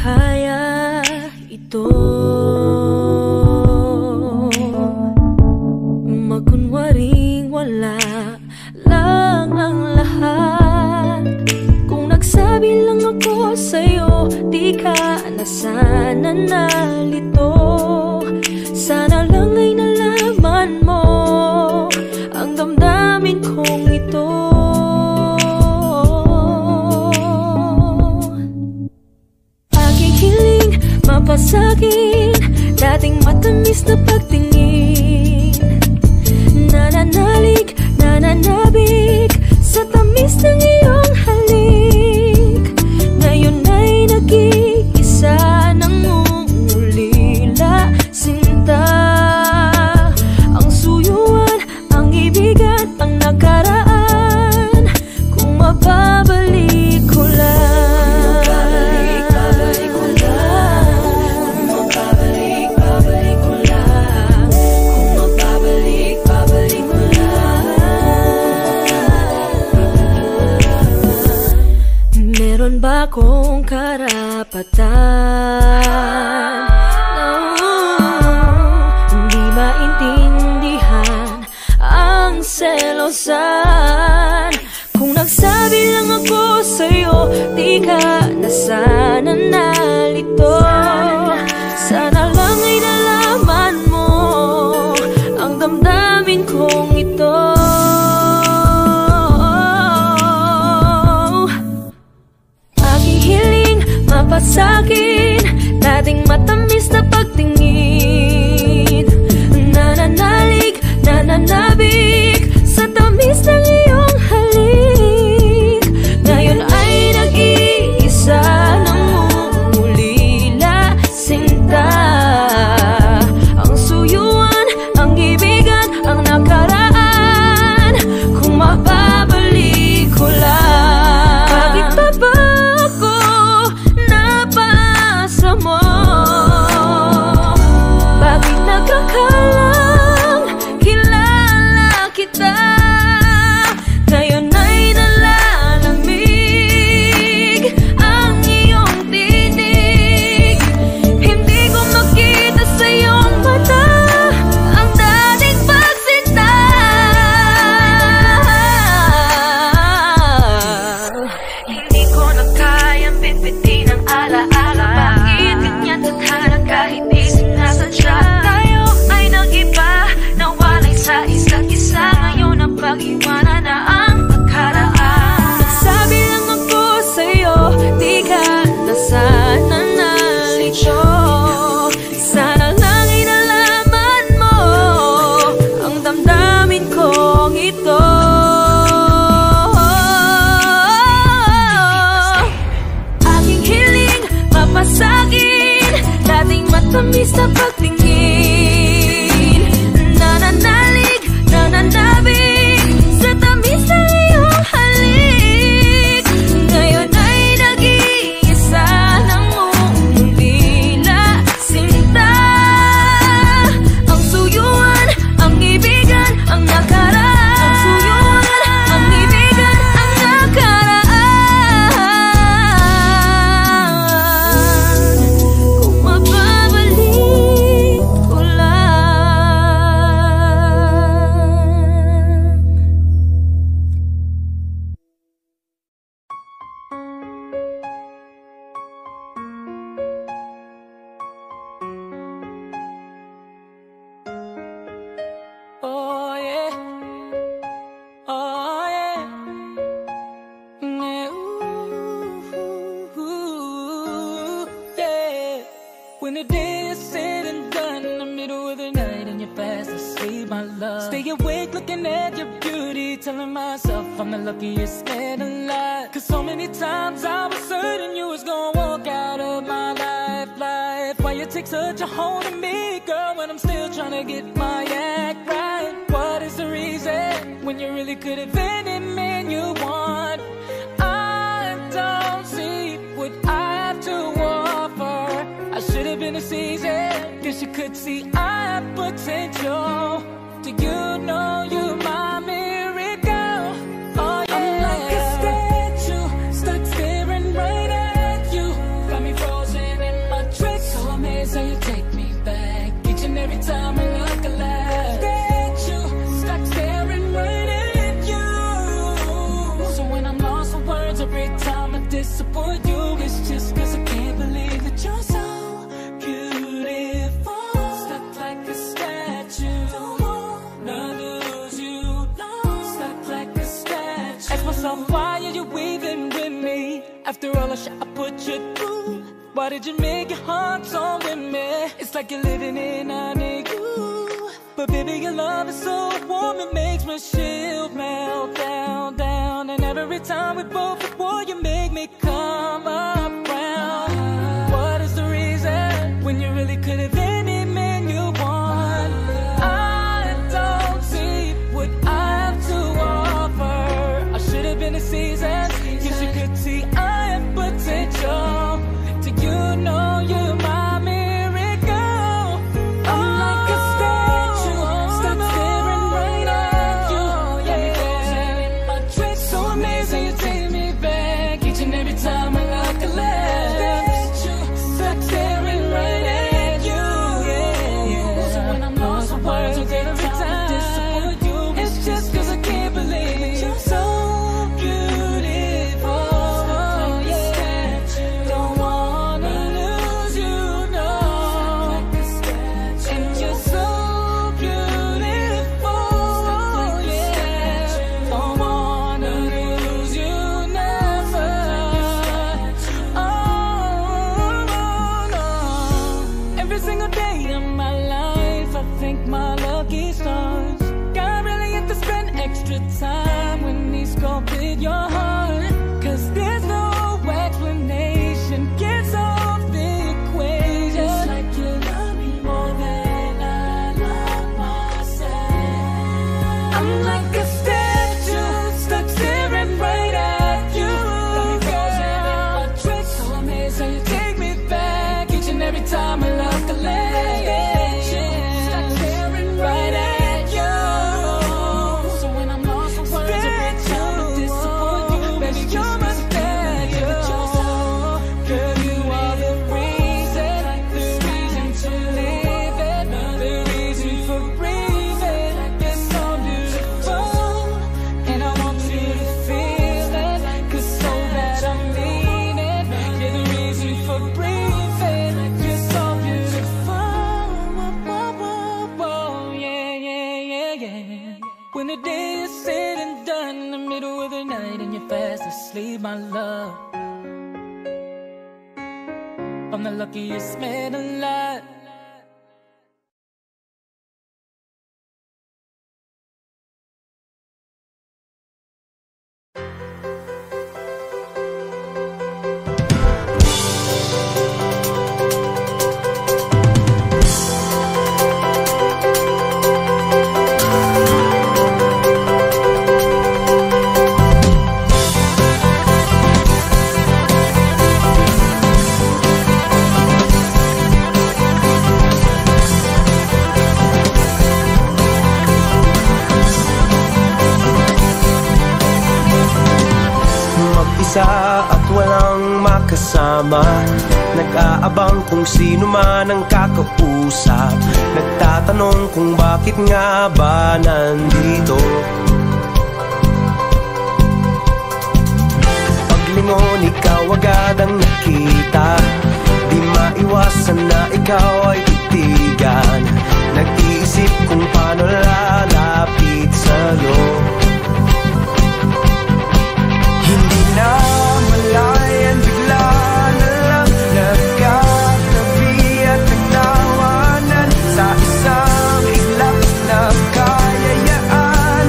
kaya ito. Magkunwaring wala lang ang lahat. Kung nagsabi lang ako sa'yo, di ka na sana nalito. Sana lang ay nalaman mo ang damdamin kong ito. Aking hiling mapasagin, dating matamis na pagtingin. Nananalig, nananabik sa tamis ng iyong halik. Ngayon ay nag-iisa nang umulila, sinta. Ang suyuan, ang ibigan, ang nakaraan. Kung mababalik ko lang, babalik ko lang. Kung mababalik, babalik ko lang. Kung mababalik, babalik ko lang. Meron ba akong karapatan na hindi maintindihan ang selosan? Kung nagsabi lang ako sa'yo, di ka na sana nalito. Sana lang ay nalaman mo ang damdamin kong ito. Aking hiling mapasagin, dating matamis na pagtingin. Nananalig, nananabik sa tamis ng iyong halik. Ngayon ay nag-iisa nang umulila, sinta. Ang suyuan, ang ibigan, ang nakaraan. Kung mababalik ko lang, bakit pa ba ako napasa mo? Bakit nagkakalang kilala kita? Ngayon ay nalalamig ang iyong tinig. Hindi ko makita sa iyong mata ang dating pagsinta. Hindi ko na kayang bitbitin ang alaala. Bakit ganyan tadhana kahit di sinasadya? Tayo ay nag-iba, nawalay sa isa't isa. Ngayon ang pag-iwanan na ang nakaraan. Nagsabi lang ako sa'yo, di ka na sana nalito. Sana lang ay nalaman mo ang damdamin kong ito. Aking hiling mapasagin, dating matamis na pagtingin. Nananalig, nananabik sa tamis ng iyong halik. Ngayon ay nag-iisa nang umulila, sinta. Ang suyuan, ang ibigan, ang nakaraan. Ang suyuan, ang ibigan, ang nakaraan. Kung mababalik ko lang. Oh yeah, oh yeah, yeah, ooh, yeah. When the day is said and done, in the middle of the night and you're fast asleep, my love. Stay awake looking at your beauty, telling myself I'm the luckiest man alive. Cause so many times I was certain you was gonna walk out of my life. Why you take such a hold of me, girl, when I'm still trying to get my act right? What is the reason when you really could have been any man you want? I don't see what I have to offer. I should have been a season, guess you could see I have potential. Do you know you're my miracle? Oh yeah. I'm like a statue, stuck staring right at you. Got me frozen. After all the shit I put you through, why did you make your heart so with me? It's like you're living in under you. But baby, your love is so warm, it makes my shield melt down, down. And every time we both at war, you make me come around. What is the reason when you really could have any man you want? I don't see what I have to offer. I should have been a season, cause you could see I have potential. Do you know you're my miracle? I'm like a statue, stuck staring right at you. Yeah, so amazing you take me back each and every time I look a left. Stuck staring right at you. Yeah, so when I'm lost for words every time, it's just cause I can't believe you're so beautiful. Don't wanna lose you, no. And you're so beautiful, yeah. Don't wanna lose you, never. Oh, no. Every single day of my life, I thank my lucky stars. God really had to spend extra time when he sculpted your heart. Cause there's no explanation, gets off the equation. It's like you love me more than I love myself. I'm like a statue, stuck staring right at you. Girl, so amazing, you take me back each and every time I look a left. Stuck staring right at you. So when I'm lost for words every time I disappoint you, baby, you're my statue. Girl, you are the reason to live it, the reason for breathing. You're so beautiful, and I want you to feel it, cause so that I mean it. You're the reason for breathing. You're so beautiful. Yeah, yeah, yeah, yeah. When the day is said and done, in the middle of the night and you're fast asleep, my love, I'm the luckiest man alive. Mag-isa at walang makasama, nag-aabang kung sino man ang kakausap, nagtatanong kung bakit nga ba nandito. Paglingon ikaw agad ang nakita, di maiwasan na ikaw ay titigan. Nag-iisip kung paano lalapit sa'yo. Hindi na malayan, bigla na lang nagkatabi at nagtawanan sa isang iglap na kayayaan.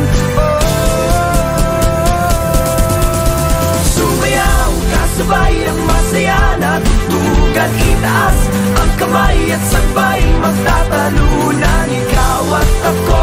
Sumayaw, kasabay ng masaya na tutugan, itaas ang kamay at sabay magtatalunan, ikaw at ako.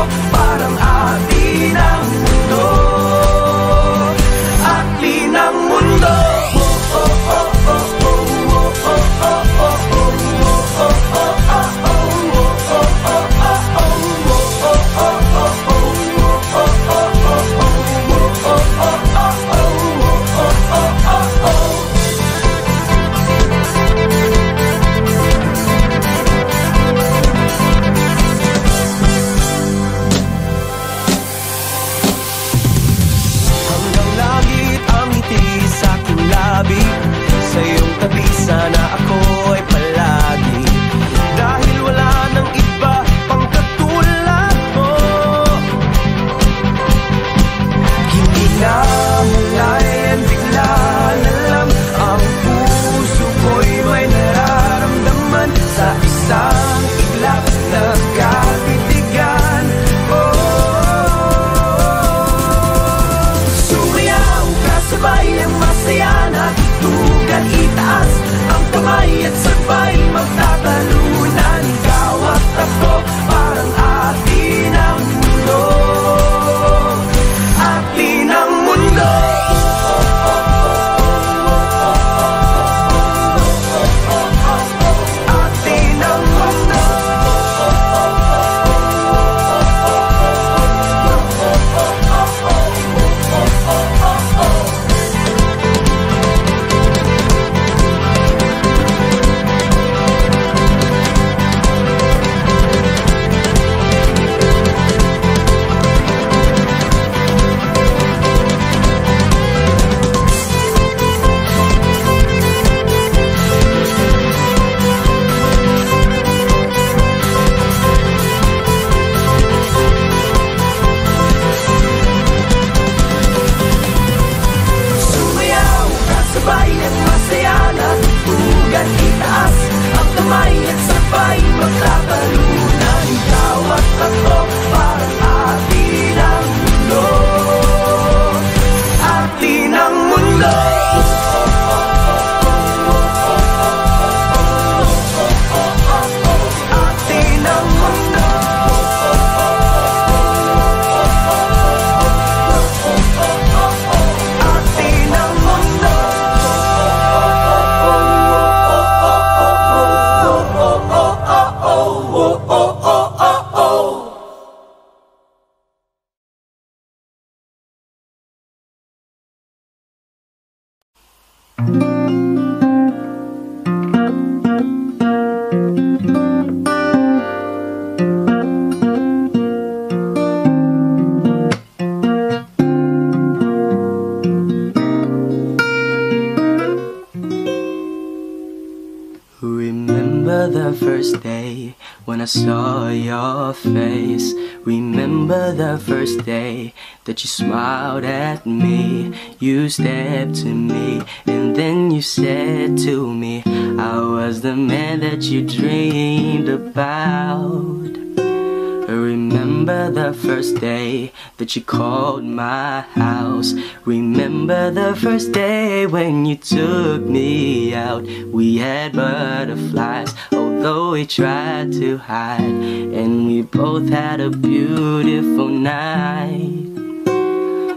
Remember the first day when I saw your face. Remember the first day that you smiled at me. You stepped to me and then you said to me, I was the man that you dreamed about. Remember the first day that you called my house. Remember the first day when you took me out. We had butterflies, although we tried to hide, and we both had a beautiful night.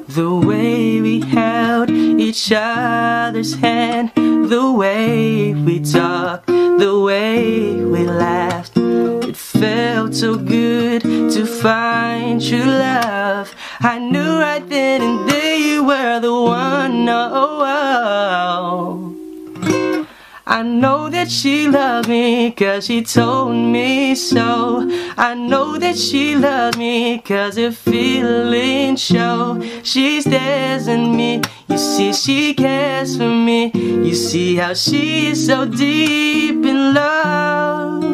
The way we held each other's hand, the way we talked, the way we laughed, it felt so good to find true love. I knew right then and there you were the one. Oh, oh. I know that she loved me 'cause she told me so. I know that she loves me 'cause her feelings show. She stares at me, you see she cares for me. You see how she is so deep in love.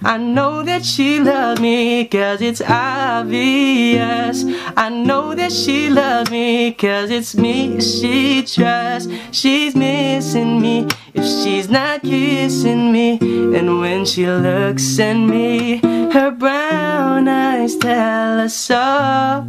I know that she loves me 'cause it's obvious. I know that she loves me 'cause it's me she trusts. She's missing me if she's not kissing me. And when she looks at me, her brown eyes tell us so.